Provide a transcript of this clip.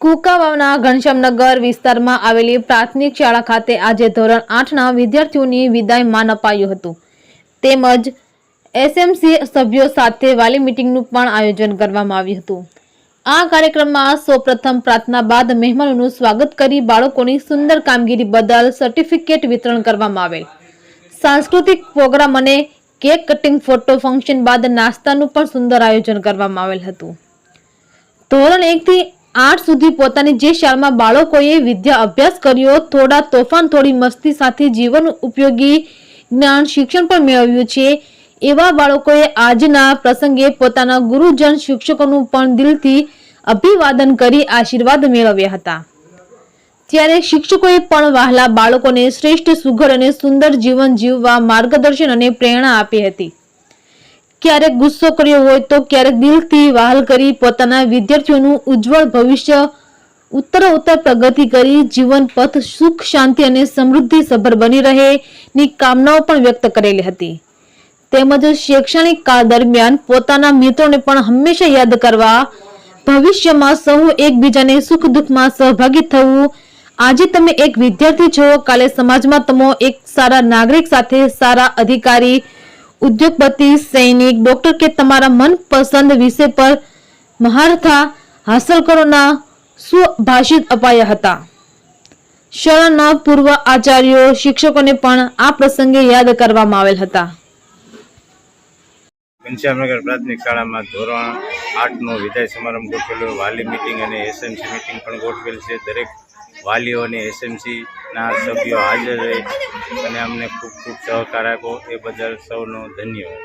કુકાવાવના ઘનશ્યામનગર વિસ્તારમાં આવેલી પ્રાથમિક શાળા ખાતે આજે ધોરણ 8ના વિદ્યાર્થીઓની વિદાયમાન અપાયું હતું તેમજ એસએમસી સભ્યો સાથે વાલી મીટિંગનું પણ આયોજન કરવામાં આવ્યું હતું। આ કાર્યક્રમમાં સૌપ્રથમ પ્રાર્થના બાદ મહેમાનોનું સ્વાગત કરી બાળકોની સુંદર કામગીરી બદલ સર્ટિફિકેટ વિતરણ કરવામાં આવેલ। સાંસ્કૃતિક પ્રોગ્રામ અને કેક કટિંગ ફોટો ફંક્શન બાદ નાસ્તાનું પણ સુંદર આયોજન કરવામાં આવેલ હતું। ધોરણ 1 થી 8 સુધી પોતાની જે શાળામાં બાળકોએ વિદ્યા અભ્યાસ કર્યો, થોડા તોફાન થોડી મસ્તી સાથે જીવન ઉપયોગી જ્ઞાન શિક્ષણ પણ મેળવ્યું છે એવા બાળકોએ આજના પ્રસંગે પોતાના ગુરુજન શિક્ષકોનું પણ દિલથી અભિવાદન કરી આશીર્વાદ મેળવ્યા હતા। ત્યારે શિક્ષકોએ પણ વહાલા બાળકોને શ્રેષ્ઠ સુઘડ અને સુંદર જીવન જીવવા માર્ગદર્શન અને પ્રેરણા આપી હતી। ક્યારેક ગુસ્સો કર્યો હોય તો ક્યારેક દિલથી વહાલ કરી પોતાના વિદ્યાર્થીઓનું ઉજ્જવળ ભવિષ્ય ઉત્તરોત્તર પ્રગતિ કરી જીવન પથ સુખ શાંતિ અને સમૃદ્ધિ સભર બની રહે ની કામનાઓ પણ વ્યક્ત કરેલી હતી। તેમજ શૈક્ષણિક કાળ દરમિયાન પોતાના મિત્રોને પણ હંમેશા યાદ કરવા, ભવિષ્યમાં સૌ એકબીજાને સુખ દુઃખમાં સહભાગી થવું। આજે તમે એક વિદ્યાર્થી છો, કાલે સમાજમાં તમે એક સારા નાગરિક સાથે સારા અધિકારી, ઉદ્યોગપતિ, સૈનિક, ડોક્ટર કે તમારા મનપસંદ વિષય પર મહારથા હાંસલ કરોના સુભાષિત અપાયા હતા। શાળાના પૂર્વ આચાર્યો, શિક્ષકોને પણ આ પ્રસંગે યાદ કરવામાં આવેલ હતા। ઘનશ્યામનગર પ્રાથમિક શાળામાં ધોરણ 8નો વિદાય સમારંભ ગોઠવેલો, વાલી મીટિંગ અને એસએમસી મીટિંગ પણ ગોઠવેલ છે। દરેક વાલીઓ અને એસએમસીના સભ્યો હાજર રહી અને અમને ખૂબ ખૂબ સહકાર આપ્યો એ બદલ સૌનો ધન્યવાદ।